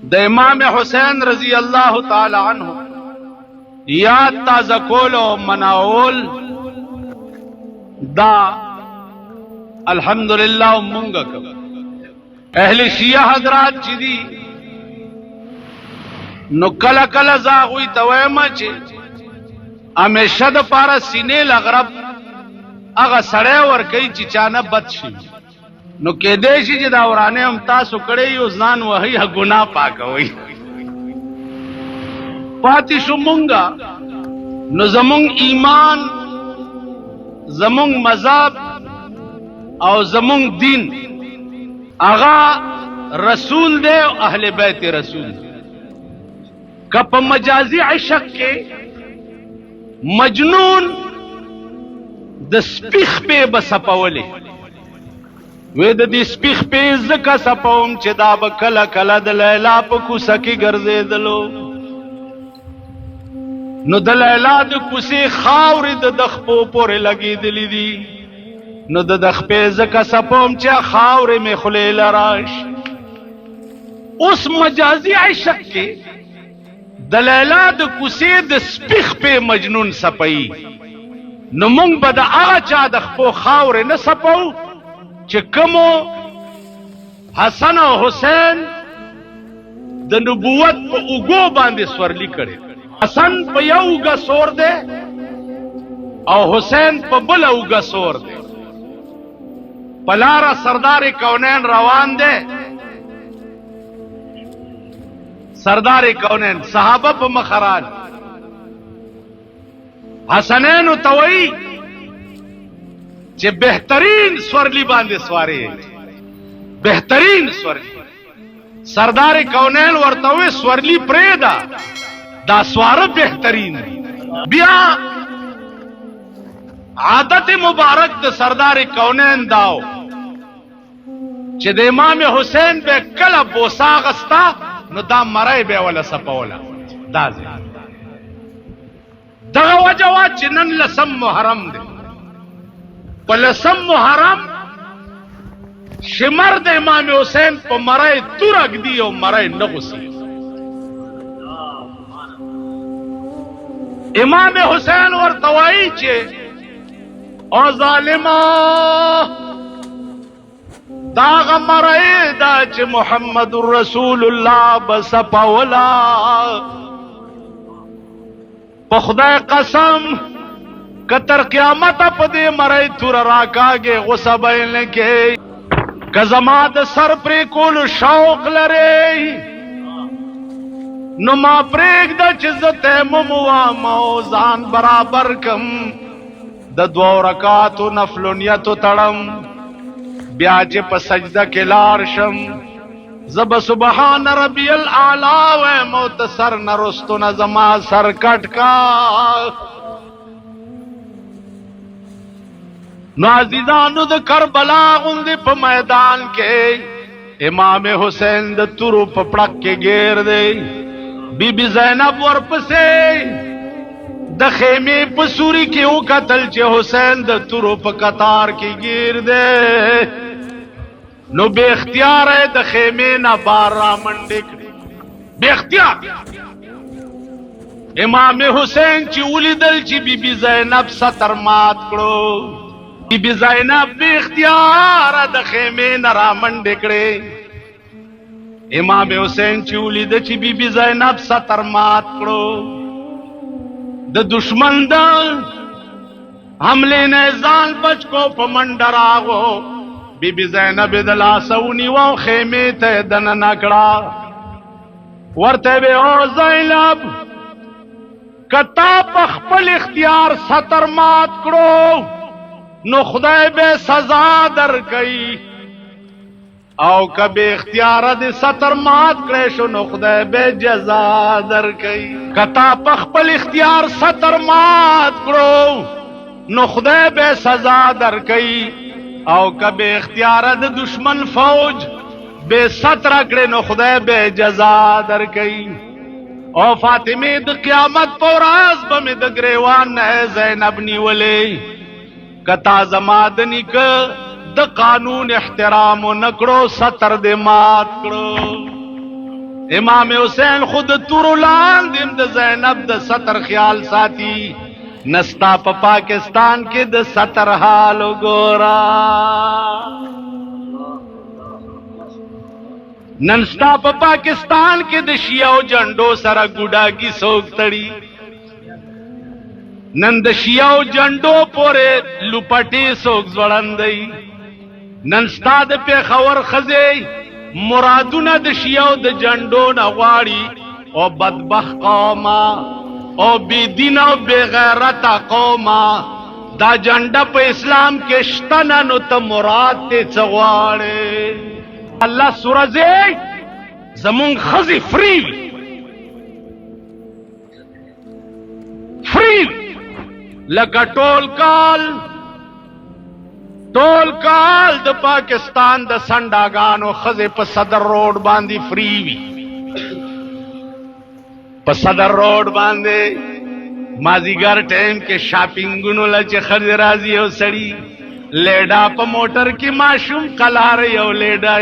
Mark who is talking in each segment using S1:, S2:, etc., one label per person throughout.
S1: د امام حسین رضی اللہ تعالی عنہ یاد تازہ کول و مناول دا الحمدللہ منگا کب اہل شیعہ حضرات چی دی نو کلا کلا زاغوی تویما چی ہمیشہ دا پارا سینے لغرب اگا سڑے ورکی چی چانا بد شی نو کې دې شي چې دا ورانه هم تاسو کړی یو ځان وهي ګناه پاکوي پاتې شو مونږه نو زمونږ ایمان زمونږ مذهب او زمونږ دین اغا رسول دے او اہل بیت رسول کپ مجازی عشق کے مجنون د سپیخ په بسپولې وې د دې سپیخ په زکه سپوم چې دا بکلا کلا د لیلا په کوڅه کې ګرځېدلو نو د لیلا د کوڅې خاورې د دخپو پورې لګېدلې دي نو د دخپې زکه سپوم چې خاورې مې خولې لراش اوس مجازي عشق کې د لیلا د کوڅې د سپیخ په مجنون سپي نو مونږ به د هغه چا د خپو خاورې نه سپو چې کومو حسن او حسین د نبوت په اوګو باندې سورلی کړي حسن په یو اوګه سور دی او حسین په بل اوګه سور دی پلارا سردار کونین روان دی سردار کونین صحابه په مخران حسنین توئی چې بهترین سورلی باندې سواری بهترین سورلی سردار کونین ورته سورلی پریدا دا سواره بهترین بیا عادت مبارک د سردار کونین داو چې د امام حسین به کله بوسا غستا نو دا مرای به ولا سپولا دا دغه وجوا چې نن لسم محرم دی پلسم محرم شمر د امام حسین په مرای تورک دی او مرای نغسی امام حسین ورتوای چې او ظالما داغ مرای دا چې محمد رسول الله بس پاولا په خدای قسم کتر قیامت پا دے مرائی تور راکاگے غصہ بین لکے کزما د سر پری کول شوق لرے نو ما پریک دا چزت مموا موزان برابر کم د دو رکاتو نفلونیتو تڑم بیاج پا سجدہ کلار شم زب سبحان ربی الاعلی و موتسر نرستو نزما سر کٹ کا نو عزیزانو د کربلا غوندې په میدان کې امام حسین د تورو په پړک کې گیر دی بی بی زینب ورپسې د خیمې په سوري کې وکتل چې حسین د تورو په قطار کې گیر دی نو بے اختیار د خیمې نه بار را منډې کړې بے اختیار امام حسین چې ولیدل چې بی بی زینب ستر مات کړو بی بی زینب بی اختیار د خیمې نه را منډې کړې امام حسین چې ولید چې بی بی زینب ستر مات کړو د دشمن د حملې نه ځان بچ کو په منډه راغو بی بی زینب د لاسه ونیو خیمې ته دننه کړه ورته به او زینب کتا په خپل اختیار ستر مات کړو نو خدای به سزا در کئی او کبه اختیار د ستر مات کړې شو نو خدای به جزا در کئی کتا په خپل اختیار ستر مات کړو نو خدای به سزا در کئی او کبه اختیار د دشمن فوج به ستر کړې نو خدای به جزا در کئی او فاطمه د قیامت پر ورځ به د گریوان نه زینب نیولې کتا زمادنی کا د قانون احترام نکړو ستر دې مات کړو امام حسین خود تورلان دیم د زینب د ستر خیال ساتي نستا په پاکستان کې د ستر حال ګورا ننستا په پاکستان کې د شیعو جنډو سره ګډاګي سوک تړي نن د شیعو جنډو پورې لپټي سوک ځوړندای ننستا د پیښور خزي مرادونه د شیعو د جنډو نه غواړي او بدبخت قوما او بی دین او بی غیرت قوما دا جنډه په اسلام کې شته نه نو ته مراد ته څه غواړې الله سورځي زمون خزي فری لکه ټول کال د پاکستان د سنډاګانو خزي په صدر روډ باندې فری وی په صدر روډ باندې مازیګر ټایم کې شاپینګونو لچ خزي راځي او سړی لیډا په موټر کې ماشوم قلار یو لیډا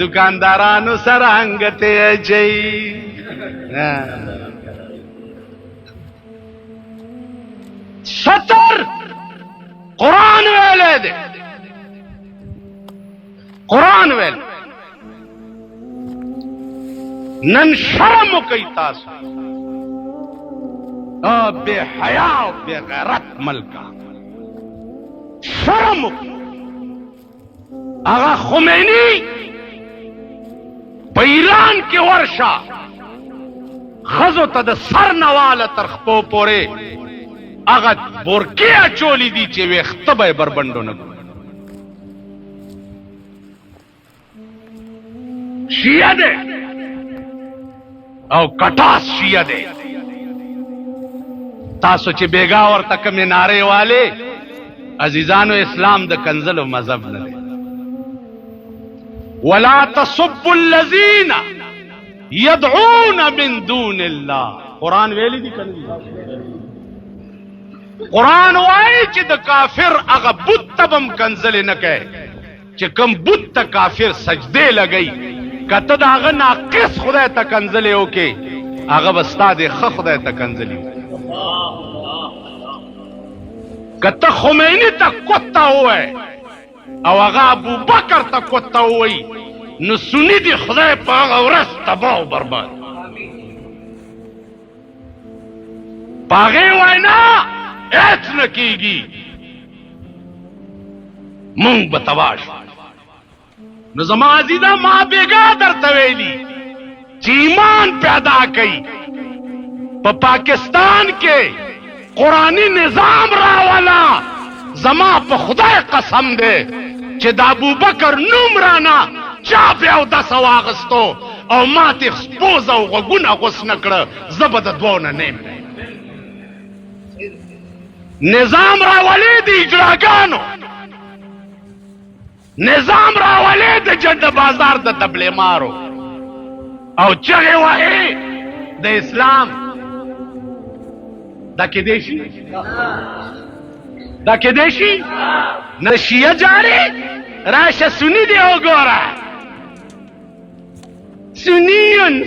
S1: دکاندارانو سره انګته چي ستر قرآن ویلے دے قرآن ویل نن شرم کئی تاسو بے حیا بے غیرت ملکا شرم آغا خمینی په ایران کې ورشا خزو ته د سر نواله تر خپو پورې اغت بورکیا چولی دی چې وخته به بربندو نه شیعه ده او کټاس شیعه ده تاسو چې بیگا ورته کوم ناره والے عزیزانو اسلام د کنزلو مذهب نه ده ولا تصبوا الذين يدعون من دون الله قرآن ویلی دی کنه قرآن وائی چې د کافر هغه بت تبم کنزل نه کوي چې کوم بت ته کافر سجده لګي کته دا هغه ناقص خدای ته کنزل وکي هغه بستاد خ خدای ته کنزل کته خمینی ته کوتا وای او هغه ابو بکر ته کوتا وای نو سنی دی خدای په هغه ورځ تباہ او برباد پاغه وینا ایت نکیگی مونگ بتواش نو زما عزیزہ ماں بیگا در تویلی چی ایمان پیدا کئی پا پاکستان کے قرآنی نظام راولا زما پا خدای قسم دے چی دا ابو بکر نمرانا چاپی او دس واغستو او ما تی خسپوز او غگونا غس نکڑ زبد دونا نیم نظام راولی دی اجراگانو نظام راولی دی جد بازار دا دبلی مارو او چگه وائی دا اسلام دا کدیشی دا کدیشی نشیه جاری راش سنی دی او گورا سنیون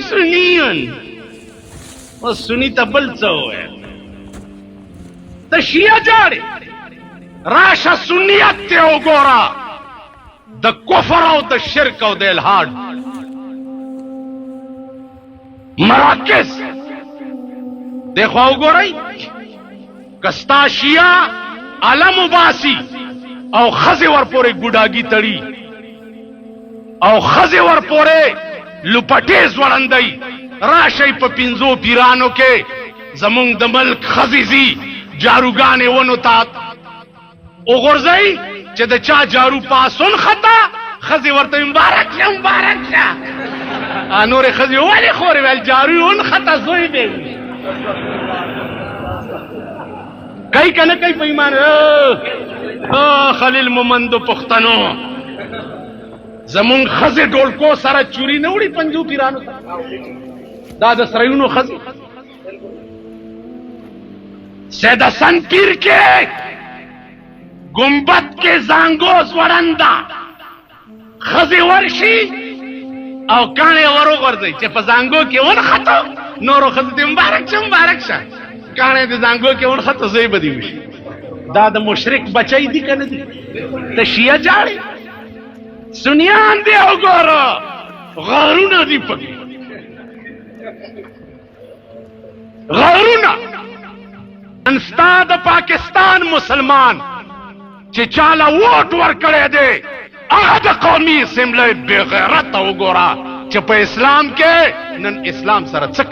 S1: و سنی تا بلچو ہے د شیعه جاړي راشه سنیت ته وګوره د کفر او د شرک او د الحاد مراکز دیکھو وګورئ کستا شیعه علم وباسي او خزي ور پورې ګډاګي تړي او خزي ور پورې لپټې ځوړندای راشي په پینځو پیرانو کې زمونږ د ملک خزيزي جاروګانې ونو تا وګورځي چې د چا جارو پاسون خطا خزي ورته مبارک شه نور خزي ولی خوري ول جارو ون خطا زوی دی کای کنه کای په ایمان خلیل مومندو پښتنو زمون خزي ډولکو سره چوری نه وړي پنځو پیرانو دا د سرایونو خزي سید حسن پیر کے گنبد کے زانگوز ورندہ خزی ورشی او کاڼې ور وغورځئ چې په زانګو کې ونښتو نورو ښځو ته مبارک شه مبارک شه کاڼې د زانګو کې ونښتو زوی به دې وشي دا د مشرک بچی دي که نه دي د شیعه جاړې سنیان دي او ګوره غارونه دي پکې غارونه نن ستا د پاکستان مسلمان چې چاله ووټ ورکړی دی هغه د قومي اسمبلۍ بې غیرته وګوره چې په اسلام کې نن اسلام سره څه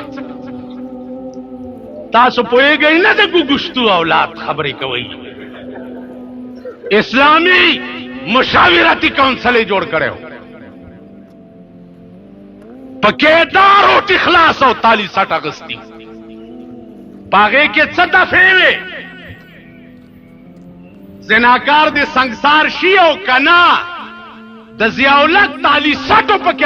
S1: تاسو پوهېږئ نه د ګوګشتو اولاد خبرې کوئ اسلامي مشاورتي کونسل یې جوړ کړی و پکې دا روټي خلاص او تالي سټ اغستي پاغې کې څه دفعې وې زناکار دې سنگسار شي او کنا د ضیاءالحق تالي سټو پکې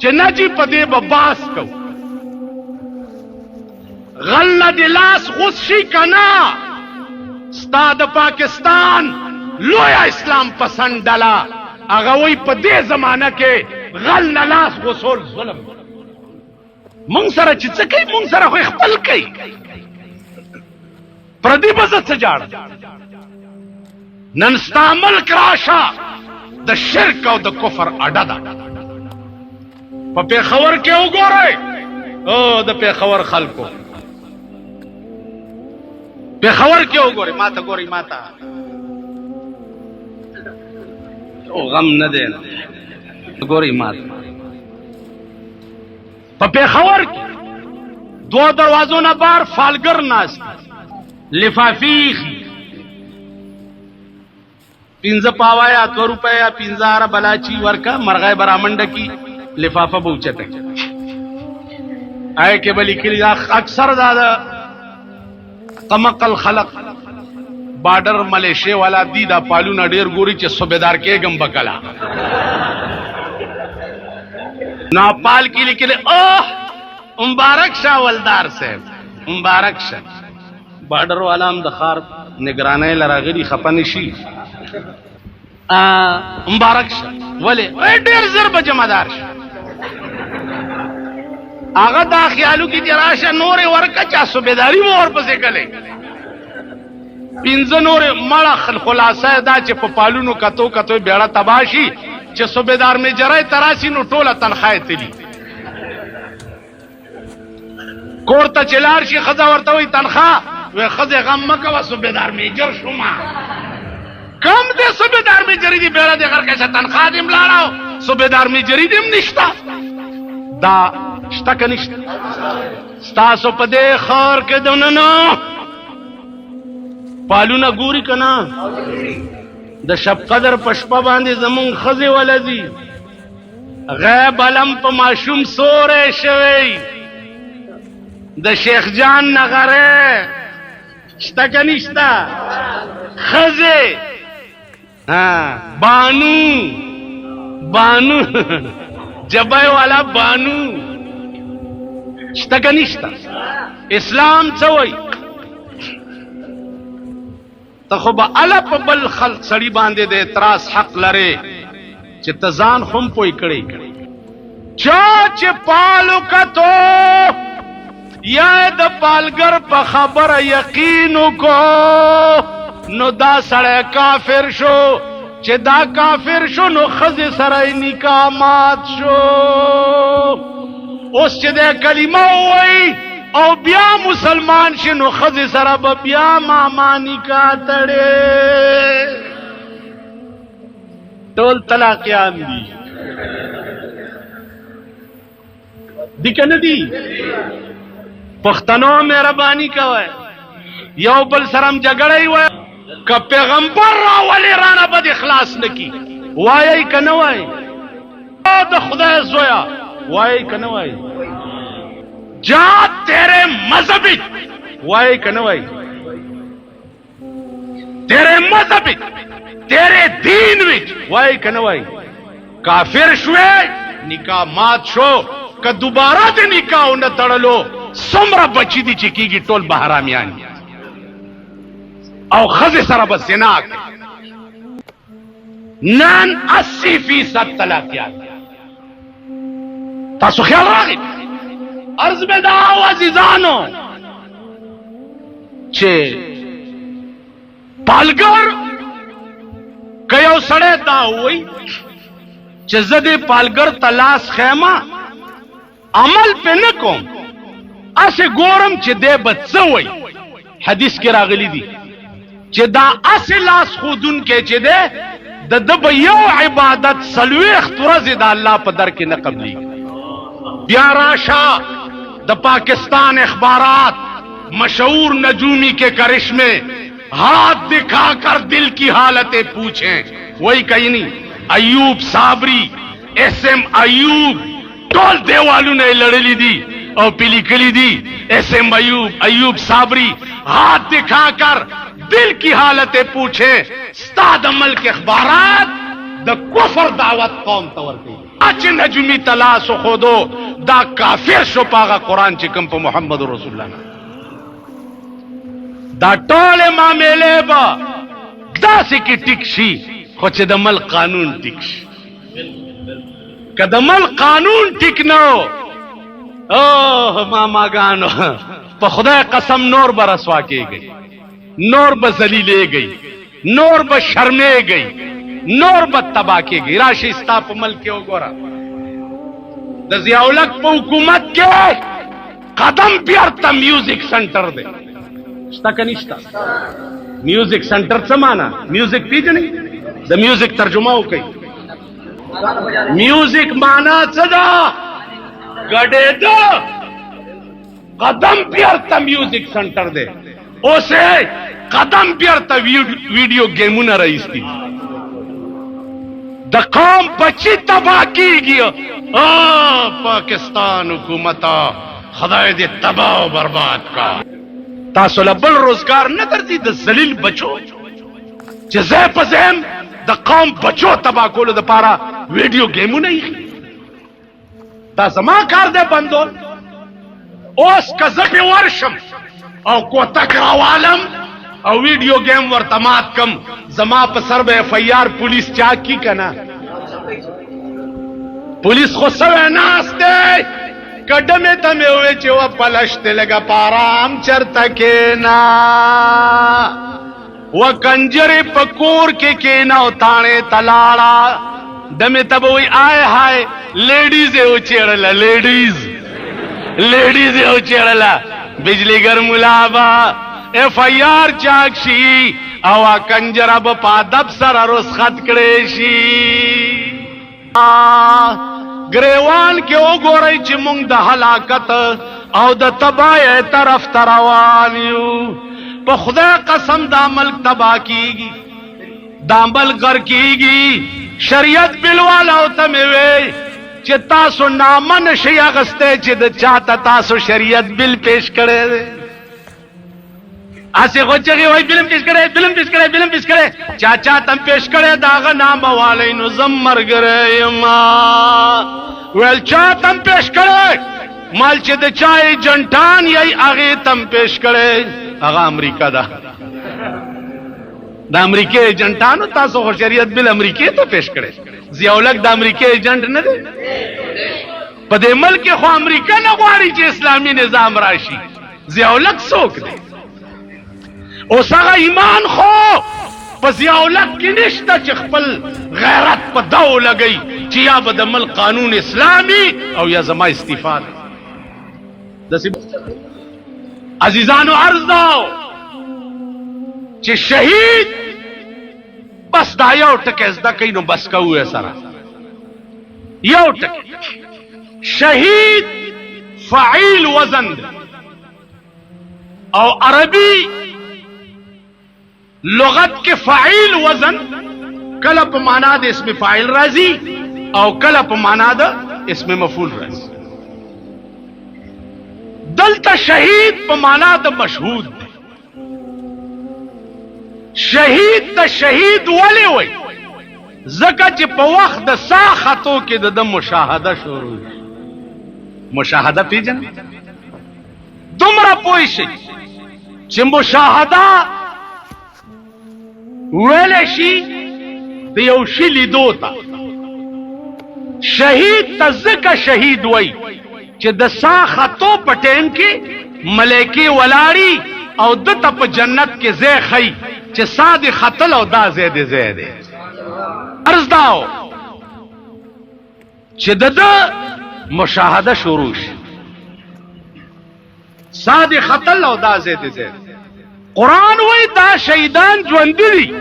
S1: چې نه جی په دې به باس کو غل نه دې لاس غوس شي کنا ستا د پاکستان لویا اسلام پسند ډله هغه وایي په دې زمانه کې غل نه لاس غوسول ظلم مونږ سره چې څه کوي مونږ سره خو خپل کوي پردي به زه څه جاړم نن ستا ملک راشه د شرک او د کفر اډه ده په پېښور کې وګورئ او د پېښور خلکو پېښور کې وګورئ ماته ګورئ ماته او غم نه دی ګورئ ماته په پېښور کې دو دروازو نه بار فالګر ناست لفافي پینزه پاوایا 2 روپیا 15 بلاچی ورکا مرغای برامنډه کی لفافه بوچته آئے کې بلی کلی اکثر دا قمقل خلق بارډر ملیشیا والا دی دا پالونه ډیر ګوري چې صوبیدار کېګم بکلا ناپال کې لیکلي اوه مبارک شاه ولدار صاحب مبارک شاه بارډر والا هم د خار نگرانۍ لراغلي خپنه شي مبارک شه ولی ډیر زر به جمعدار شه هغه دا خیالو کې جراشه نورې ورکه چا صوبیداري مو ورپسې کلی 15 نورې مړه خلاصه دا چې په پالونو کتو کتو بیړه تباشي چې صوبیدار می جرای تراسي نو ټوله تنخواه تلی کور ته چې لاړ شي ښځه ورته وایي تنخواه وی ښځې غم مه کوه صوبیدار میجر شومه کم دې صوبیدار میجري دي بیړه دې غر کشه تنخواه دې ملاړو صوبیدار میجري دې هم نشته دا شته که نشته ستاسو په دې ښار کې دننه پالونه ګوري که نه د شب قدر په شپه باندې زمونږ ښځې ولدي غیب علم په ماشوم سوری شوی د شیخ جان نغره شته که نشته ښځې بانو بانو جبای والا بانو شته که نشته اسلام څه وایي ته خو به اله په بل خلق سړي باندې د اعتراض حق لرې چې ته ځان خو هم پوی کړی چا چې پالو کتو یا د پالګر په خبره یقین وکړو نو دا سړی کافر شو چې دا کافر شو نو ښځې سره یې نکاح مات شو اوس چې دی کلمه ووایي او بیا مسلمان شي نو ښځې سره به بیا ماما نکاح تړې ټول طلاقیان دي دي که نه دي پښتنو مهرباني کوئ یو بل سره هم جګړه وای که پیغمبر راولي رانه به دې خلاص نه کي وایئ که نه وایئ د خدای زویا وایئ که نه وایئ جا تیرے مذہب وائے کہ نہ وائے تیرے مذہب تیرے دین وچ وائے کہ نہ وائے کافر شوے نکاح مات شو کہ دوبارہ دے نکاح نہ تڑلو سمرا بچی دی چکی گی ٹول بہرامیان او خز سر بس زنا نان 80% طلاقیات تاسو خیال راغی عرض میں دا عزیزانو چې پالګر کيو سړی دا وای چې زه دې پالګر تلاس خیمه عمل په نه کوم اسه ګورم چې دې بڅ وای حدیث کې راغلی دي چې دا اصل لاس خودون کې چې دې د دب یو عبادت سلويخ ورځې د الله په در کې نه قبلي بیا راشه د پاکستان اخبارات مشہور نجومی کے کرشمے ہاتھ دکھا کر دل کی حالتیں پوچھیں وہی کہیں نہیں ایوب صابری ایس ایم ایوب ٹول دیوالوں نے لڑلی دی اور پیلی کلی دی ایس ایم ایوب صابری ہاتھ دکھا کر دل کی حالتیں پوچھیں استاد عمل کے اخبارات دا کفر دعوت قوم تور کی اچ نجومی تلاس خودو دا کافر شو پاغا قرآن چکم پا محمد رسول اللہ دا ټول معاملې با داسې کې ټیک شي خو چې د مل قانون ټیک شي که د مل قانون ټیک نه او ماماګانو په خدای قسم نور به رسوا کېږي نور به ذلیلېږي نور به شرمېږي نور به تباه کېږي راشي ستا په ملک کې وګوره د ضیاءالحق په حکومت کې قدم بیرته میوزک سنټر دی شتا کنيشتا میوزک سنټر څه معنا میوزک پیژنې د میوزک ترجمه وکړي میوزک معنا څه ده غډې ده قدم پیرته میوزک سنټر دی اوسه قدم پیرته ویډیو گیمونه راځي د قوم بچی تباہ کیږي پاکستان حکومت خدای دې تباہ او برباد کا تاسو له بل روزګار نه درځي د ذلیل بچو چې زه په زم د قوم بچو تباہ کولو د پاره ویډیو گیمونه یې دا زما کار دی بندول اوس که زه په ورشم او کوتک راوالم او ویډیو گیم ورته مات کم زما په سر به اف ای آر پولیس چاک کی کنا پولیس خو سوه ناسته کډمه ته مې وې چې و پلشت لګا پارام چرته کېنا و کنجری پکور کې کېنا او تانه تلاړه دمه ته وې آی هاي لیډیز او چېړله لیډیز او چېړله بجلی ګر ملابا اف ای آر چاک شي او کنجر به پادب سره رسخت کړي شي گریوان کې وګورئ چې موږ د هلاکت او د تباہی طرف روان یو په خدای قسم دا ملک تباہ کیږي دا ملک غر کیږي شریعت بل والا او ته وي چې تاسو نامه نشي اغسته چې د چاته تاسو شریعت بل پیش کړي اسه غوچغي وای فلم پیش کړي چاچا تم پیش کړي داغه نام والي نو زمر ګره ما ول چا تم پیش کړي مال چې د چای جنټان یې هغه تم پیش کړي هغه امریکا دا د امریکای ایجنټانو تاسو خو شریعت بل امریکای ته پیش کړي ضیاءالحق د امریکای ایجنټ نه دی په دې ملک خو امریکا نه غواړي چې اسلامي نظام راشي ضیاءالحق څوک دی اوس هغه ایمان خو په ضیاءالحق کې نشته چې خپل غیرت په داو لګي چې یا به د ملک قانون اسلامي او یا زما استعفا عزیزانو عرض داو چې شهید بس دا یو ټکی زده کوي نو بس کوو سره یو ټکی شهید فعیل وزن او عربی لغت کے فاعل وزن کله په معنا د اسم فاعل راځي او کله په معنا د اسم مفعول راځي دلته شهید په معنا د مشهود دی شهید ته شهید ولې وای زکه چې په وخت د ساختو کې د مشاهده شروع مشاهده پیژن دومره پوه شي چې مشاهده ویل شي د یو شي لیدو ته شهید تزکه شهید وای چې د سا خطو په ټیم کې ملائکه ولاړی او دته په جنت کې ځای خي چې سا د خطل او دا زید زید عرض داو چې د مشاهده شروع شي سا د خطل او دا زید زید قرآن وای دا شهیدان ژوند دي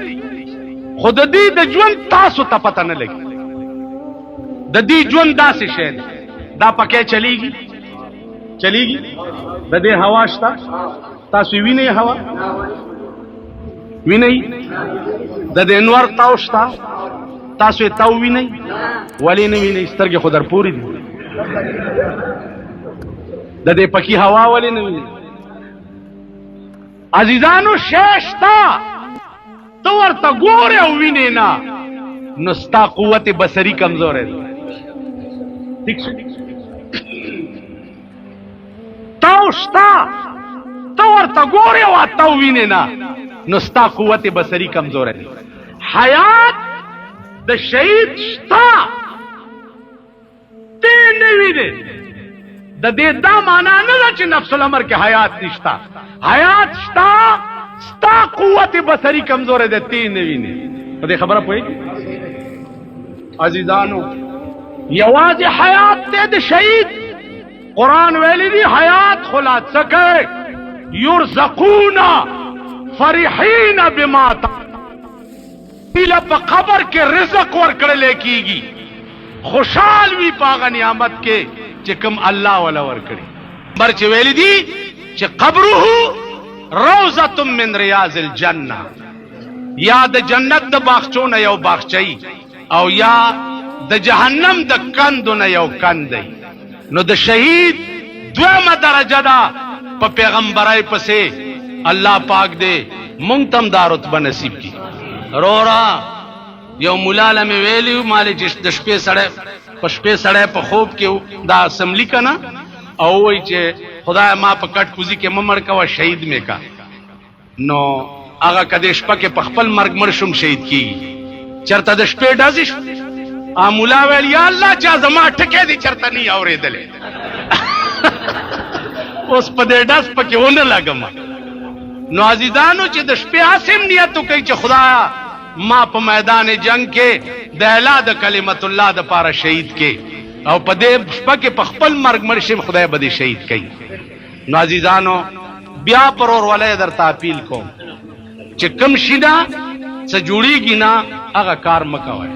S1: خود دې د ژوند تاسو ته پته نه لګي د دې ژوند داسې شی دا پکې چلیږي د دې هوا شته تاسو وینئ هوا وینئ د دې انوار تاو شته تاسو یې تاو وینئ ولې نه وینئ سترګې خو در پورې دي د دې پکې هوا ولې نه وینئ عزیزانو شیشتا تو ورته ګورې او وینې نه نو ستا قوت بصري کمزورې ده ٹھیک شو تاو شتا تو ورته ګورې او تاو وینې نه نو ستا قوت بصري کمزورې ده حیات د شهید شتا ته نه وینې د دې دا معنا نه ده چې نفس الامر کې حیات نشتا حیات شتا ستا قوت بصری کمزور ده تی نه ویني په دې خبره پوهیږي عزیزانو یوازې حیات ته د شهید قرآن ویلی دی حیات خلاص سکے یرزقون فرحین بما تیلا پا قبر کے رزق ورکڑلے کیگی خوشحال وی پاغا نعمت کے چکم اللہ والا ورکڑی برچ ویلی دی چه قبره روزت من ریاض الجنہ یا د جنت د باغچونه یو باغچئی او یا د جهنم د کندونه یو کندی نو د شهید دویمه درجه ده په پیغمبرای پسې الله پاک دې مونږ تم دا رتبه نصیب کی رورا یو مولا لمه ویلی مال د شپې سړی په خوب کې دا اسمبلی کنا او وای چې خدای ما په کټ کوزي کې ممر کا شهید مې کا نو هغه کده شپه کې په خپل مرګ مر شم شهید کی چرته د شپې ډازش مولا ویل یا الله چا زما ټکې دي چرته نه اورېدلې اوس په دې ډاس پکې ونه لګم نو عزیزانو چې د شپې حاسم نیت کوي چې خدایا ما په میدان جنگ کې د اعلی د کلمت الله د پاره شهید کې او په دې شپه کې په خپل مرګ مر شم خدای به دې شهید کړي نو عزیزانو بیا پرور ولې در تعپیل کوم چې کم شیدا څه جوړیږي نه هغه کار مکوئ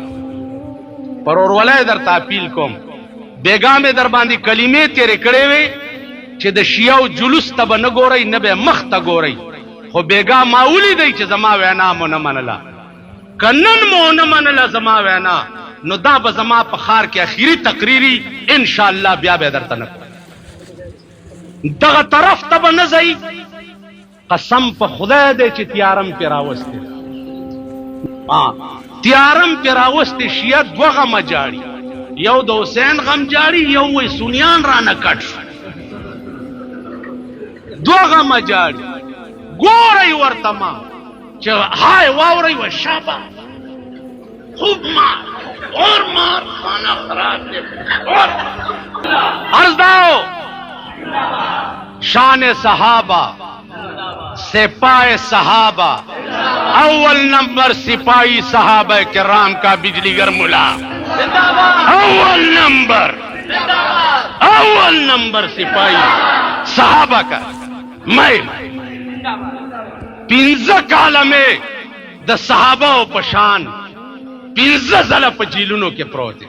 S1: پرور ولې در تعپیل کوم بیگامه در باندې کلمې تیرې کړې وي چې د شیعو جلوس ته به نه ګورئ نه به مخ ته ګورئ خو بیگا ماولی دی چې زما وینا مو نه منله کنن مو نه منله زما وینا نو دا به زما په خار کې اخیری تقریری ان شاء الله بیا به درته نه دغه طرف ته به نه ځئ قسم په خدای دی چې تیارم پې راوستې تیارم پې راوستې شیعه دوه غمه جاړي یو د حسین غم جاړي یو وی سنیان رانه کټ شو دوه غمه جاړي ګورئ ورته ما چې هاي واورئ و شابه خوب مار اور مار خانہ خراب دے اور عرض داؤ شان صحابہ سپاہ صحابہ اول نمبر سپاہی صحابہ کرام کا بجلی گر ملا اول نمبر سپاہی صحابہ کا میں پنځه کاله میں د صحابہ و پشان پنځه ځله په جیلونو کې پروت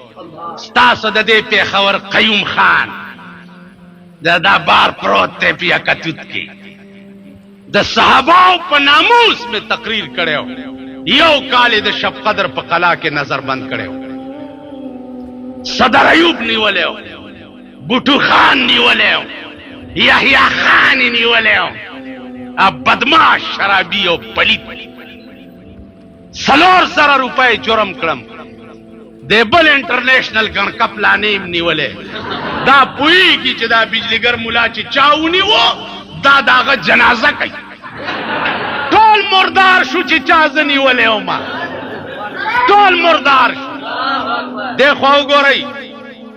S1: ستاسو د دې پیښور قیوم خان دا بار پروت دی په کتوت کې د صحابه په ناموس میں تقریر کړو یو کال د شب قدر په قلا کې نظر بند کړو صدر ایوب نیولیو بوټو خان نیولیو یحیی خان نیولیو بدماش شرابی او پلیت سلور سره روپے جرم کړم دیبل انټرنیشنل ګن کپ لانیم نیولې دا پویږي چې دا بجلیګر مولا چې چاونی وو دا داغه جنازه کوي ټول مردار شو چې چا ځنی ولې او ما ټول مردار شو دیکھو ګورئ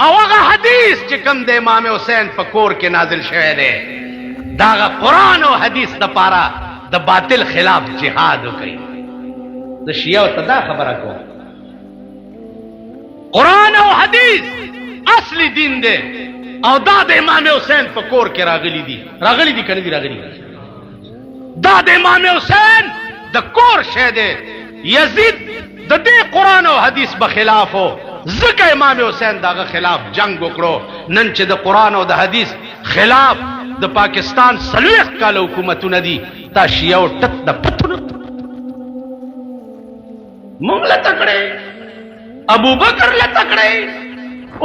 S1: او هغه حدیث چې کوم د امام حسین په کور کې نازل شوی دی دا هغه قرآن او حدیث د پاره د باطل خلاف جهاد وکړي د شیعه ته دا خبره کوم قرآن او حدیث اصلي دین دی او دا د امام حسین په کور کې راغلي دي کنه دي راغلي دا د امام حسین د کور شه دی یزید د دې قرآن او حدیث په خلاف وو ځکه امام حسین داغه خلاف جنگ وکړو نن چې د قرآن او د حدیث خلاف د پاکستان 40 کال حکومتونه دي تا شیعو ټک د پتونو مونږ له تکړه ابو بکر له تکړه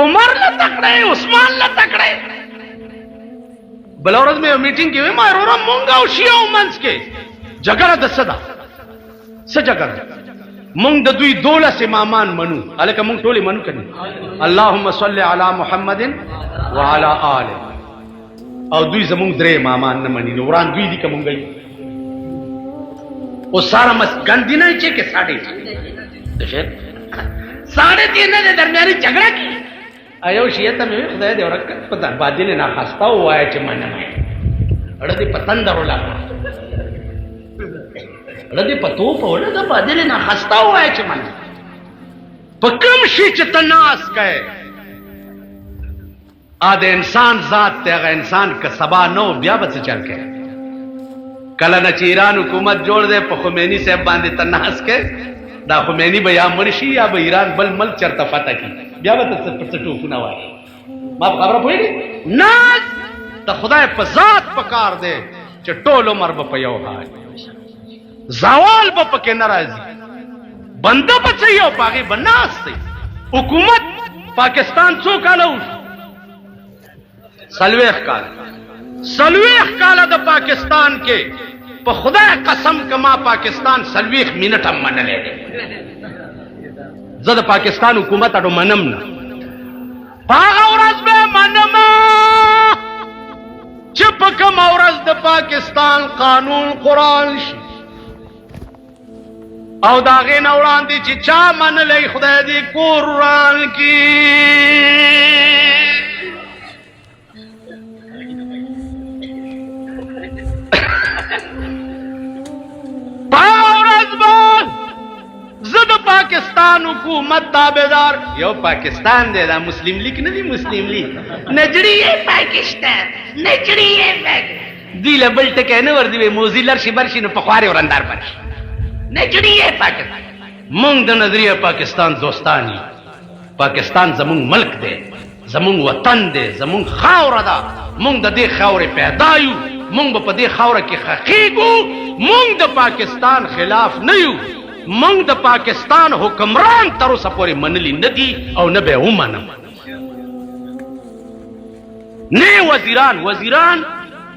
S1: عمر له تکړه عثمان له تکړه بل ورځ مې میټینګ کې ما ورو مونږ او شیعو منځ کې جګړه د صدا څه جګړه مونږ د دوی 12 امامان منو الکه مونږ ټول منو کړي اللهم صل علی محمد وعلى آله او دوی زمونږ درې امامان نه مني نوران دوی دي کومږي او سارا مس ګندی نه چې کې ساڑھے تین نے درمیانی جھگڑا کی ایو شیعه ته مې خدای دې ورکه پتا باندې نه خاستا وای چې منه مې اړه دې پتندرو لا ردی پتو په ول د بدل نه خستا وای چې من په کوم شي چې تناس کړي ا د انسان ذات ته غ انسان کا سبا نو بیا به څه چل کړي کله نه چې ایران حکومت جوړ دے په خمینی صاحب باندې تناس کړي دا خمینی به یا مرشي یا به ایران بل ملک چرته فتح کی بیا به څه ټوپونه وای ما خبره پوهیږي نه د خدای په ذات پکار دے چې ټول عمر په یو حال زوال با پکے ناراضی بندہ بچائی او پاگی بناس تی حکومت پاکستان چو کالا سلویخ کالا دا پاکستان کے پا خدا قسم کما پاکستان سلویخ منٹ ہم من لے دے زد پاکستان حکومت اڈو منم نا پاگا ورز بے منم چپکم ورز دا پاکستان قانون قرآن شی او داغه نه وړاندې چې چا منلې خدای دې قرآن کې پاورز بول زد پاکستان حکومت تابعدار you Pakistan the the Muslim league نه دی مسلم لیگ نجړی پاکستان نجړی دی لبل ټکه نه ور دی موزیلر شي برشي نو پخواري ورندار پرشي نجڑی ہے پاکستان مونږ د نظریه پاکستان دوستانی پاکستان زمونږ ملک دی زمونږ وطن دی زمونږ خاوره ده مونږ د دې خاورې پیدا یو مونږ په دې خاوره کې خخېږو مونږ د پاکستان خلاف نه یو مونږ د پاکستان حکمران تر اوسه پورې منلی نه دي او نه به ومنم نه وزیران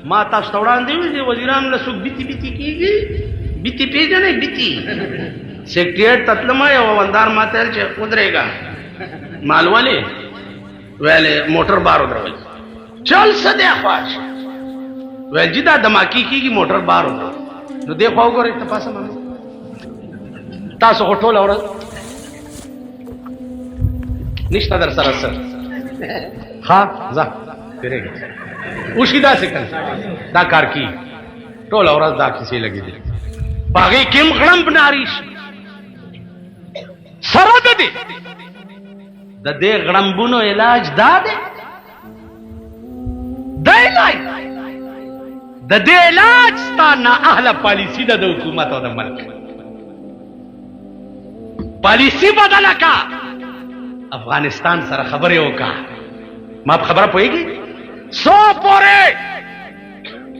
S1: ما تاسو ته وړاندې ویلي وزیران له څوک بیتي کېږي بیتی پیجنے بیتی سیکریٹ تطلمہ یا وندار ماتل چھے ادرے گا مالوالی ویلے موٹر بار ادھر ہوئی چل سدے خواش ویل جی دا دماکی کی موٹر بار ادھر نو دے خواہ گو رہی تپاسا مامی تاسو خطول اور نشتا در سرسر خواہ زا پھرے گا اوشی دا سکن دا کار کی ټول اورز دا کسی لگی دی باغی کم غړم بناریش سره ده دی د دې غړمبونو علاج دا دی د دې علاج ستا نه اهل پالیسی ده د حکومت او د ملک پالیسی بدله کا افغانستان سره خبرې وکړه ما خبره پوهیږي سو پورې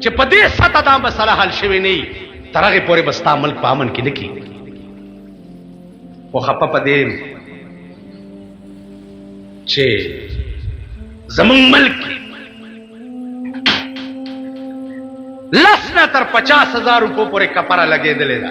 S1: چې په دې سطح دا مسله حل شوې نه ترغه پورې بستا ملک په امن کې نکی او خپه پدې چې زمون ملک لسنا تر 50,000 روپو پورې کپاره لګېدلې ده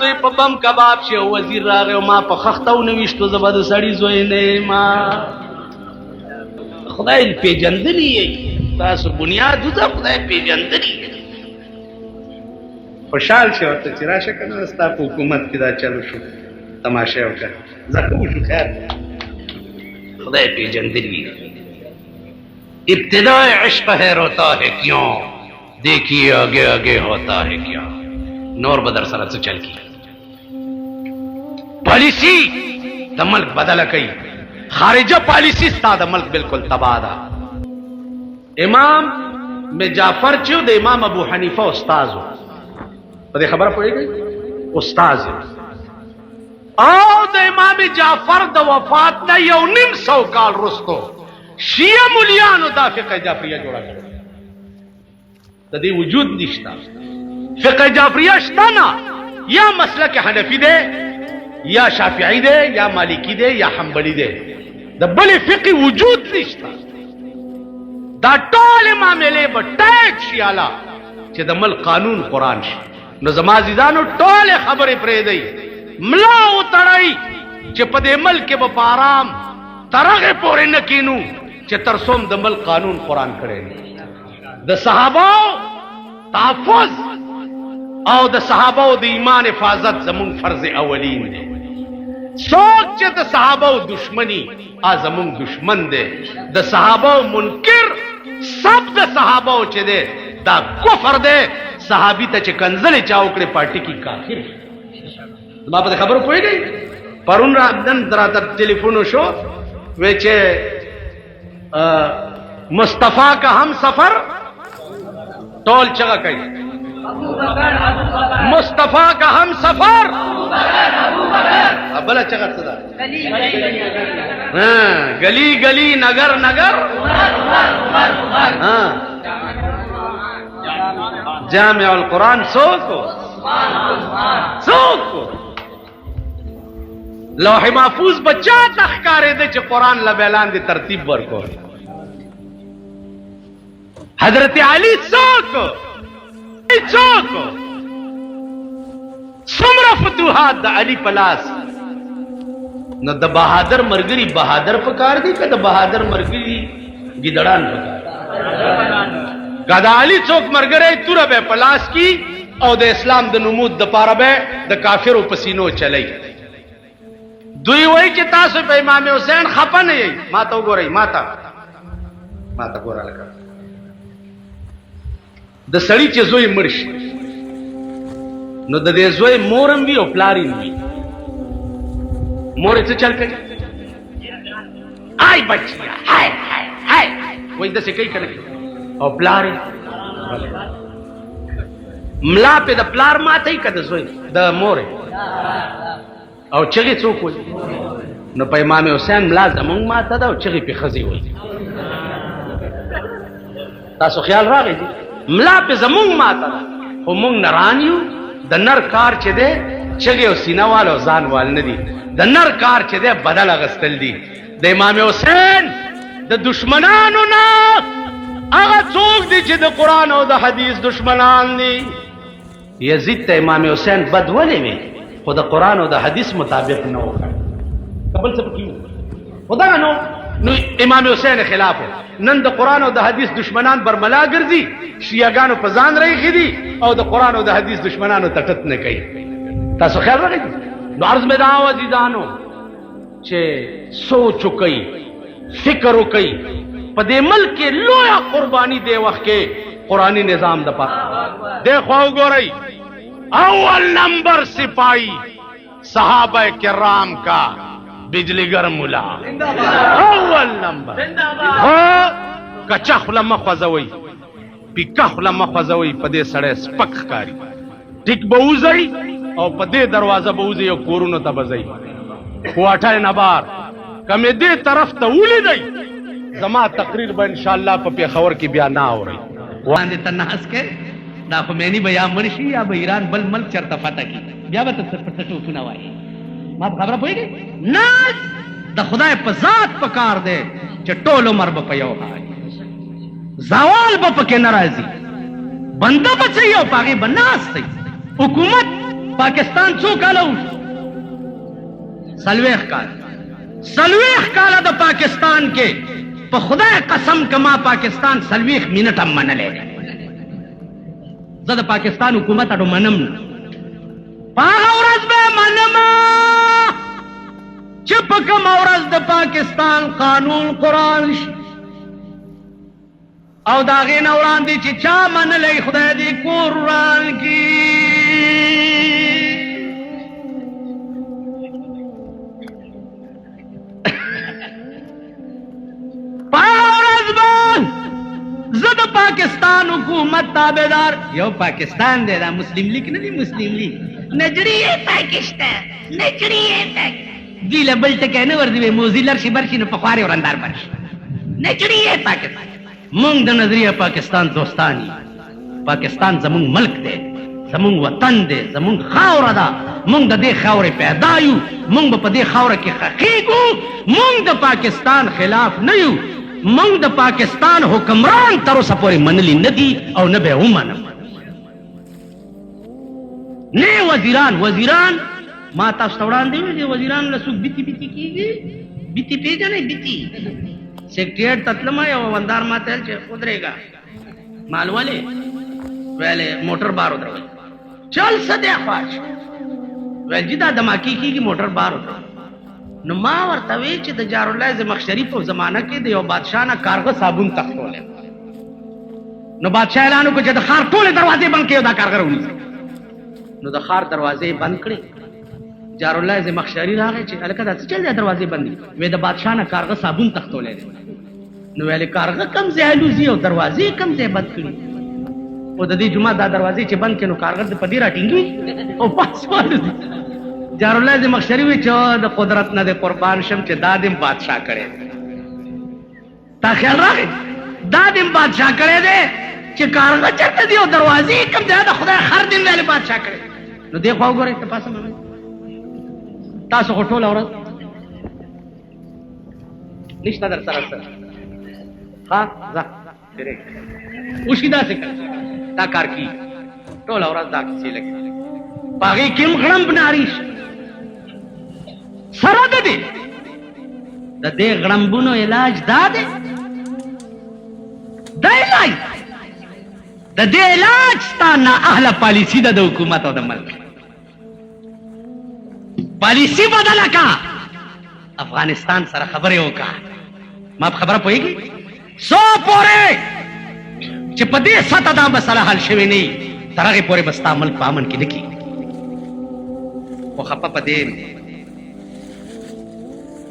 S1: زوی په بم کباب شي وزیر راغی او ما په خختو نوښتو زبد سړی زوی نه ما خدای پیجندلی تاسو بنیاد د خدای پیجندلی خوشحال شو ته چې راشه کنه ستا په حکومت کې دا چلو شو تماشه وکړه زکه شو خیر خدای پیجندلی ابتداء عشق ہے روتا ہے کیوں دیکھیے آگے آگے ہوتا ہے کیا نور بدر سره څه چل کی پالیسی د ملک بدل کړي خارجه پالیسی ستا د ملک بالکل تباہ ده امام میں جعفر چې د امام ابو حنیفه استاد و په دې خبره پوهیږئ استاد او د امام جعفر د وفات نه 1.5 کال وروسته شیعه مولیانو دا فقه جعفریه جوړه کړه د دې وجود نشته فقه جعفریه شته نه یا مسلک حنفی ده یا شافعی ده یا مالکی ده یا حنبلی ده د بل فقه وجود نشته دا ټول معاملې به ټیک شي اعلی چې د ملک قانون قران شي نو زما عزیزانو ټول خبرې پرې دی ملا وتړی چې په دې ملک به په آرام ترغه پورې نه کینو چې تر څوم د ملک قانون قران کړي د صحابه تحفظ او د صحابه د ایمان حفاظت زمون فرض اولین دی څوک چې د صحابه دشمنی ازمون دشمن دی د صحابه منکر سب د صحابه چې دی دا کفر دی صحابي ته چې کنزلې چاوکړې پارټي کی کافر ما په خبرو پوهیږئ پرون را دن درته ټلیفون شو وې چې مصطفی کا هم سفر ټول چغه کوي مصطفی کا هم سفر ابله چغه څه ده گلی گلی نگر نگر جامع القرآن سوکو لوح محفوظ بچا تخکارے دے چھ قرآن لبیلان دی ترتیب ورکو حضرت علی سوکو سمرا فتوحات دا علی پلاس نو دا بہادر مرگری بہادر پکار دی کہ دا بہادر مرگری گدڑان پکار دا علی څوک مرګره توره به پلاس کی او د اسلام د نمود د پاره به د کافرو پسینو چلی دوی وای چې تاسو په امام حسین خپه نه یی ما ته وګورئ ما ته ګوراله د سړی چې زوی مرش نو د دې زوی مورم وی او پلارین وی مور څه چل کوي آی بچیا هاي وای د څه کوي کنه او پلار ملا په د پلار ماته کده زوی د مور او چغې څوک وي نو په امام حسین ملا زمونږ ماته ده او چغې په خزي وي تاسو خیال راغی ملا په زمونږ ماته ده خو مونږ نران یو د نر کار چې ده چغې او سینه وال او ځان وال نه دي د نر کار چې ده بدل اغستل دي د امام حسین د دشمنانو نه هغه څوک دي چې د قرآن او د حدیث دشمنان دي یزید ته امام حسین بد ولې وي خو د قرآن او د حدیث مطابق نه وکړ قبل څه پکې خدا نو امام حسین خلاف نن د قرآن او د حدیث دشمنان برملا ګرځي شیعاګانو په ځان راخي دي او د قرآن او د حدیث دشمنانو تټت نه کوي تاسو خیال راغی نو عرض مې دا عزیزانو چې سوچ وکړئ فکر وکړئ په دې ملک کې لویا قربانی دی وخت کې قرآنی نظام د پاره دیکھو وګورئ اول نمبر سپاہی صحابہ کرام کا بجلی گر ملا اول نمبر کچا خلا مخوزوی پیکا خلا مخوزوی په دې سړی سپک ښکاري ټیک به وځئ او په دې دروازه به وځئ او کورونو ته به ځئ خواټی نه بار که مې دې طرف ته ولیدئ زما تقریر به ان شاء الله په پیښور کې بیا نه اوري
S2: باندې تناس کې دا خو مې نه بیا مرشي یا به ایران بل ملک چرته فتح کی بیا به ته پټو نه وایي ما خبره پوهیږي ناز د خدای په ذات پکار دی چې ټول عمر به په یو حال زوال به پکې ناراضي بنده بچي او پاغي بناس دی حکومت پاکستان څو کال سلويخ کال د پاکستان کې په خدای قسم کما پاکستان سلويخ منټ هم منلې زه د پاکستان حکومت اډو منم پاغه ورځ به منم چې په کوم ورځ د پاکستان قانون قرآن او دا غي نه وړاندې چې چا منلې خدای دې قرآن کې پاکستان حکومت تابعدار you Pakistan the the Muslim league نه دی مسلم لیگ نجری پاکستان نجری دی لبل ټکه نه ور دی موزیلر شي برشي نه پخواري ورندار برشي نجری پاکستان مونږ د نظریه پاکستان دوستانی پاکستان زمون ملک دی زمون وطن دی زمون خاور ده مونږ د دې خاورې پیدا یو مونږ په دې خاور کې حقیقو مونږ د پاکستان خلاف نه یو مونږ د پاکستان حکمران تر اوسه پورې منلي نه دي او نه به ومنم نه وزیران ما تاسو ته وړاندې ویل دي وزیران له څوک بیتي کېږي بیتي پیژنئ بیتي سیکریټریټ ته تلم یو وندار ما ته چې ودرېږه مال ولې ویلې موټر بار ودروي چل سدې خواش ویل چې دا دماکي کېږي موټر بار ودروي نو ما ورته وی چې د جارالله زمخشري په زمانہ کې د یو بادشاہ نه کارغه صابون تختول نو بادشاہ اعلان وکړ چې د خار ټول دروازې بند کړي دا کارغه ونیسي نو د خار دروازې بند کړي جارالله زمخشري راغی چې الکه دا څه چل دی دروازې بندي وې د بادشاہ نه کارغه صابون تختول نو ویلې کارغه کم ځای لوزي او دروازې کم ځای بند کړي او د دې جمعه دا دروازې چې بند کړي نو کارغه د پدې راټینګي او پاسوال جارالله زمخشري وی چې د قدرت نه د قربان شم چې دادم بادشاہ کړي تا خیال راغی دادم بادشاہ کړي دې چې کارغه چرته دی او دروازې کم ځای د خدای هر دین ویل بادشاہ کړي نو دی خو وګورئ ته پاسه مې تاسو ټول اورئ نشته در سره ها ځه تیرې اوشیدا څخه دا کار کی ټول اورئ دا کیسه لګي باغی کیم غړم بناریش سره ده دی د دې غړمبونو علاج دا دی د دې علاج ستانه اهله پالیسی ده د حکومت او د ملک پالیسی بدله کا افغانستان سره خبرې وکړه ما خبره پوهیږي سو پورې چې په دې سطح دا مسله حل شوې نه تر هغې پورې به ستا ملک په امن کې نه کېږي خو خپه په دې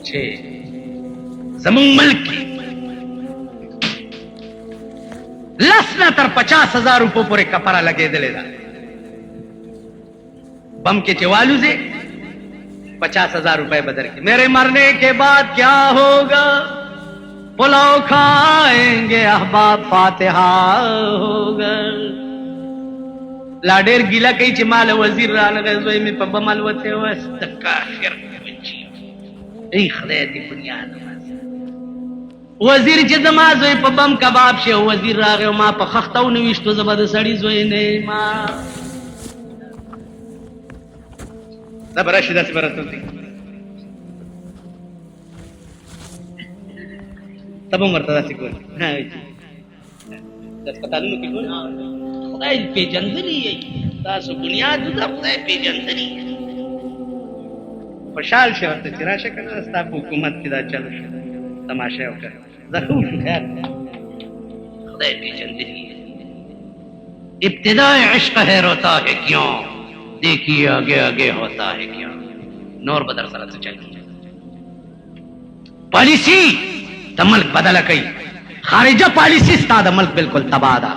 S2: چې زمون ملک کې 10 نه تر 50,000 روپو پورې کفاره لګېدلې ده بم کې چې والوځي 50,000 روپے بدر کے میرے مرنے کے بعد کیا ہوگا پلاؤ کھائیں گے احباب فاتحہ ہوگا لا ډېر ګیله کوي چې مال وزیر رانغی زوی مې په بمل وته وست کافر بچي ای خدای دې بنیاد وزیر چې زما زوی په بم کباب شي وزیر راغی ما په خښته ونویشتو زه به د سړي زوی نه ما دا به راشي داسې به راتللی ته به هم ورته داسې کول د هسپتالونو کې ټول خدای پیژندلی یې تاسو بنیاد د خدای پیژندلی خوشحال شي ورته چې راشه که نه ستا په حکومت کې دا چل شو تماشه یې وکړه ضرور شو خیر خدای پیژندلی ابتداء عشق ہے روتا ہے کیوں دیکھیے آگے آگے ہوتا ہے کیا نور بدر سره څه چل پالیسی د ملک بدله کوي خارجه پالیسی ستا د ملک بالکل تباه ده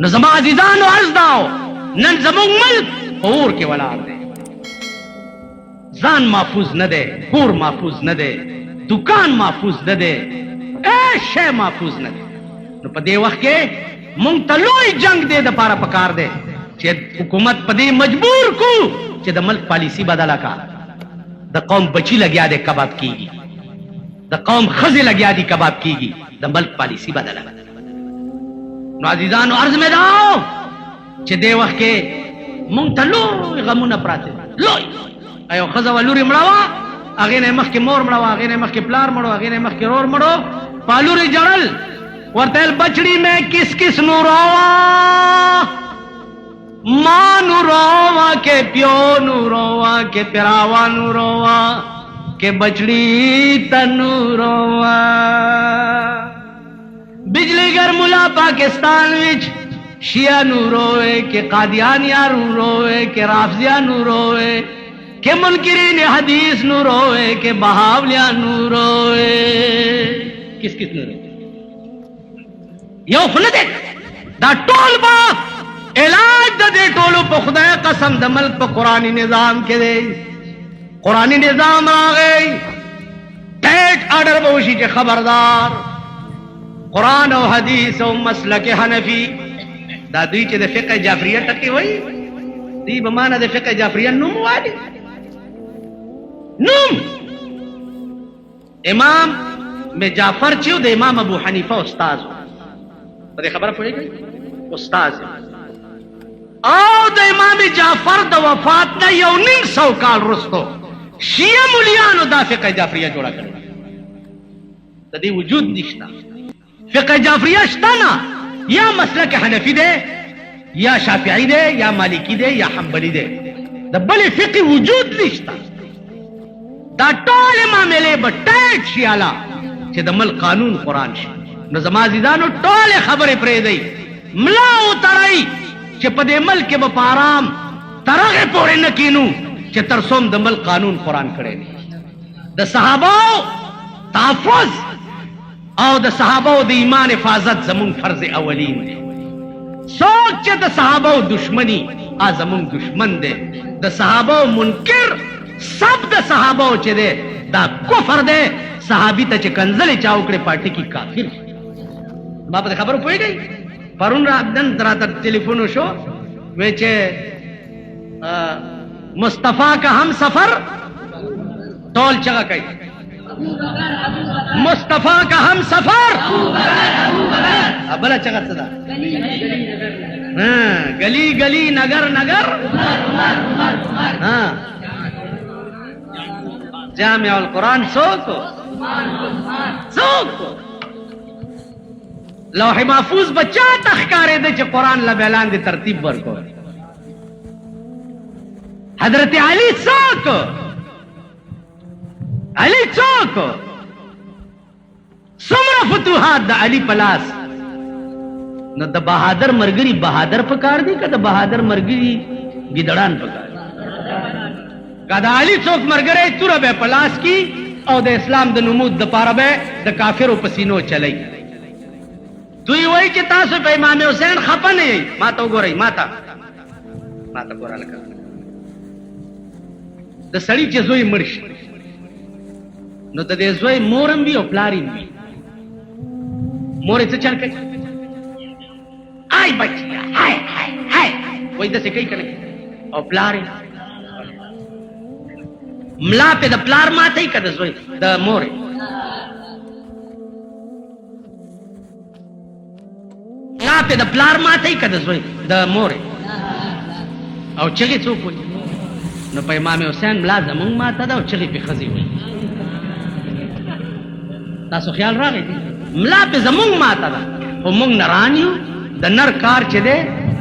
S2: نو زما عزیزانو عرض داو نن زموږ ملک اور کې ولاړ دی ځان محفوظ نه دی کور محفوظ نه دی دکان محفوظ نه دی شی محفوظ نه دی. نو په دې وخت کې مونږ ته لوی جنگ دې د پاره پکار دی چې حکومت په دې مجبور کو چې د ملک پالیسی بدله کا. د قوم بچی لګیا دی کباب کیږي، د قوم خزي لګیا دی کباب کیږي، د ملک پالیسی بدله. نو عزیزانو عرض مې داو چې دې وخت کې مونږ ته لوی غمونه پراته لوی. ایو خزه ولوري مړوا، هغه نه مخکې مور مړوا، هغه نه مخکې پلار مړو، هغه نه مخکې رور مړو، پالوري جړل ورته بچڑی میں کس کس نو روا، ماں نو روا کے پیو نو روا کے پیراوا نو روا کے بچڑی تنو روا. بجلی گر ملا پاکستان وچ شیعہ نو روئے کہ قادیانیاں نو روئے کہ رافضیاں نو روئے کہ منکرین حدیث نو روئے کہ بہاولیاں نو روئے. کس کس نو روئے یو خو نه دی. دا ټول با علاج د دې ټولو په خدای قسم د ملک په قرآني نظام کې دی. قرآني نظام راغی، ټیټ آرډر به وشي چې خبردار قرآن او حدیث او مسلک حنفي دا دوی چې د فقه جعفریه ټکي وایي، دوی به معنی د فقه جعفریه نوم وایي. نوم امام میں جعفر چې د امام ابو حنیفه استاد په دې خبره پوهیږي، استاد او د امام جعفر د وفات نه 1.5 کال وروسته شیعه مولیانو دا فقه جعفریه جوړه کړې. د دې وجود نشته. فقه جعفریه شته نه، یا مسلک حنفي دی یا شافعي دی یا مالکی دی یا حنبلي دی، د بلې فقه وجود نشته. دا ټول معاملې به ټیټ شي اعلی چې د ملک قانون قرآن شي. نو زما عزیزانو ټول خبرې پرېږدئ، ملا وتړئ چې په دې ملک کې به په آرام تر هغې پورې نه کینو چې تر څو د ملک قانون قرآن کړی دی. د صحابو تحفظ او د صحابو د ایمان حفاظت زمونږ فرض اولین دی. څوک چې د صحابو دشمنی زمونږ دشمن دی. د صحابو منکر سب د صحابو چې دی دا کفر دی. صحابی ته چې کنځلې چا وکړې پاټي کې کافر. ما په خبرو پوهېږئ. پرون نن راته ټلیفون وشو، وی چې مصطفیٰ کا ہم سفر ټول چغه کوي، مصطفیٰ کا ہم سفر. بله چغه څه ده؟ گلی گلی نگر نگر. جامع القرآن څوک لوح محفوظ بچا تخکارے دے چھ قرآن لبیلان دے ترتیب ورکو. حضرت علی څوک، علی څوک، څومره فتوحات د علی پلاس. نو د بہادر مرګري بہادر پکار دی که د بہادر مرګري ګیدړان پکار دی؟ که د علی څوک مرګري توره به پلاس کی او د اسلام د نمود د پاره به د کافرو پسینو چلی. دوی وای چې تاسو په امام حسین خپه نه یې. ما ته وګورئ، ما ته ګوره لکه د سړي چې زوی مړ شي نو د دې زوی مورم وي او پلار یې وي. مور یې څه چل کوي؟ آی بچیا هاي وای داسې کوي که نه؟ او پلار یې ملا په د پلار ماتوي که د زوی د مور یې؟ ملا په د پلار ماتوي که د زوی د مور یې؟ او چغې څوک وایي؟ نو په امام حسین ملا زمونږ ماته ده او چغې پې ښځې وایي. تاسو خیال راغی دی؟ ملا پې زمونږ ماته ده خو مونږ نران یو. د نر کار چې دی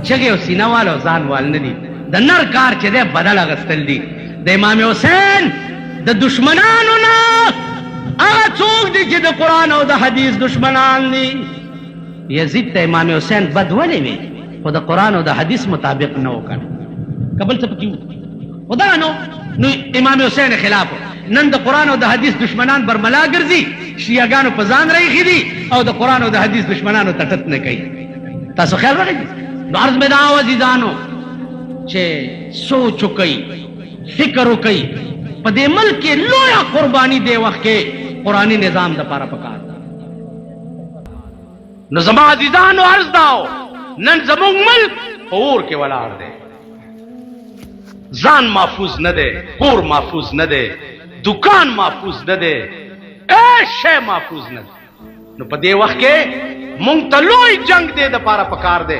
S2: چغې او سینه وال او ځان وال نه دي. د نر کار چې دی بدل اغوستل دي. د امام حسین د دشمنانو نه هغه څوک دي چې د قرآن او د حدیث دشمنان دي. یزید ته امام حسین بد ولې وي خو د قرآن او د حدیث مطابق نه وکړ. کبل څه پکې خدا نو امام حسین خلاف. نن د قرآن او د حدیث دشمنان برملا ګرځي، شیعاګانو په ځان راېښي دي او د قرآن او د حدیث دشمنانو ته ټټ نه کوي. تاسو خیال راغی؟ نو عرض مې دا عزیزانو چې سوچ وکئ، فکر وکئ. په دې ملک کې لویه قرباني دې وخت کې قرآني نظام دپاره پکار ده.
S1: نو زما عزیزانو عرض داو نن زمونږ ملک اور کې ولاړ دی ځان محفوظ نه دی کور محفوظ نه دی دکان محفوظ نه دی شی محفوظ نه دی نو په دې وخت کې مونږ ته لوی جنگ دی د پاره پکار دی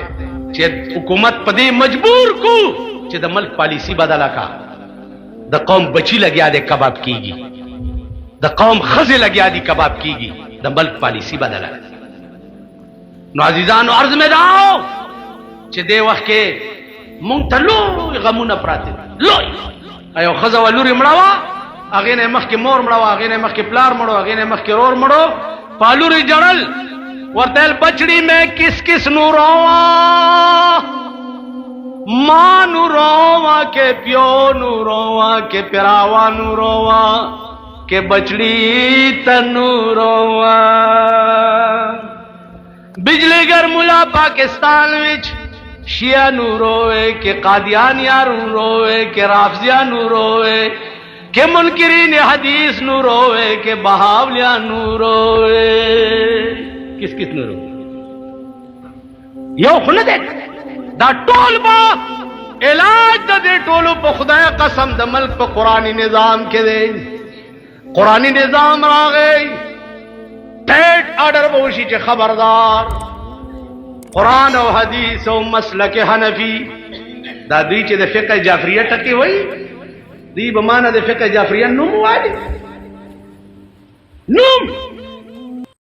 S1: چې حکومت په دې مجبور کو چې د ملک پالیسی بدله کا د قوم بچی لګیا دی کباب کیږي د قوم خزه لګیا دی کباب کیږي د ملک پالیسی بدله نو عزیزانو عرض مې داو چې دې وخت کې مونږ ته لوی غمونه پراته لوی ایو خزه ولوري مړوا هغه نه مخ کې مور مړوا هغه نه مخ کې پلار مړو هغه نه مخ کې رور مړو پالوري جړل ورتل بچڑی میں کس کس نو روا ماں نو روا کے پیو نو روا کے پیراوا نو روا کے بچڑی تنو روا بجلی گر ملا پاکستان وچ شیعہ نو روے کہ قادیانیہ نو روے کہ رافضیہ نو روے کہ منکرین حدیث نو روے کہ بہاولیہ نو روے کس کس نو روے یو خونه ده دا ټول با علاج د دې ټولو په خدای قسم د ملک په قرآنی نظام کې دی قرآنی نظام راغی ټیټ آرډر به وشي چې خبردار قرآن او حدیث او مسلک حنفی دا دوی چې د فقه جعفریه ټکی وای دی به معنا د فقه جعفریه نوم وایي نوم